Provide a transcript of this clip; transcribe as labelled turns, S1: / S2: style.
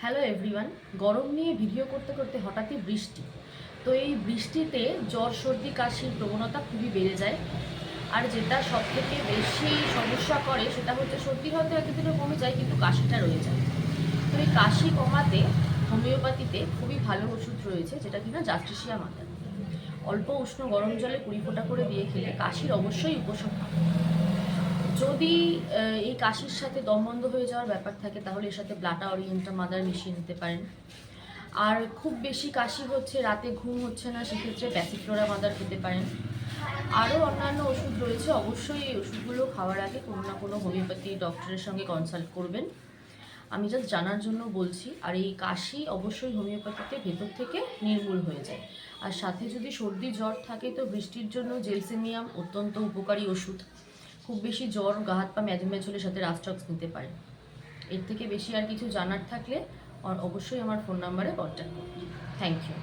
S1: Hello everyone. গরম নিয়ে video করতে করতে হঠাৎই বৃষ্টি। তো এই বৃষ্টিতে জ্বর সর্দি কাশির প্রবণতা খুবই বেড়ে যায়। আর যেটা সবথেকে বেশি সমস্যা করে সেটা হচ্ছে সর্দি হয়তো একদিনে কমে যায় কিন্তু কাশিটা রয়ে যায়। তো এই কাশি কমাতে হোমিওপ্যাথিতে খুবই ভালো ওষুধ রয়েছে যেটা কিনা জাস্টিসিয়া মাদার। অল্প উষ্ণ গরম জলে 20 ফোঁটা করে দিয়ে খেলে কাশির অবশ্যই উপশম হয়। যদি এই কাশির সাথে দম বন্ধ হয়ে যাওয়ার ব্যাপার থাকে তাহলে এর সাথে ব্লাটা অরিয়েন্টা মাদার মিশিয়ে নিতে পারেন। আর খুব বেশি কাশি হচ্ছে, রাতে ঘুম হচ্ছে না, সেক্ষেত্রে প্যাসিফ্লোরা মাদার খেতে পারেন। আরও অন্যান্য ওষুধ রয়েছে, অবশ্যই এই ওষুধগুলো খাওয়ার আগে কোনো না কোনো হোমিওপ্যাথি ডক্টরের সঙ্গে কনসাল্ট করবেন। আমি জাস্ট জানার জন্য বলছি। আর এই কাশি অবশ্যই হোমিওপ্যাথিতে ভেতর থেকে নির্মূল হয়ে যায়। আর সাথে যদি সর্দি জ্বর থাকে তো বৃষ্টির জন্য জেলসেমিয়াম অত্যন্ত উপকারী ওষুধ। খুব বেশি জ্বর, গা হাত পা ম্যাজম্যাজ হলে সাথে রাস্টক্স নিতে পারেন। এর থেকে বেশি আর কিছু জানার থাকলে অবশ্যই আমার ফোন নাম্বারে কন্ট্যাক্ট করুন। Thank you.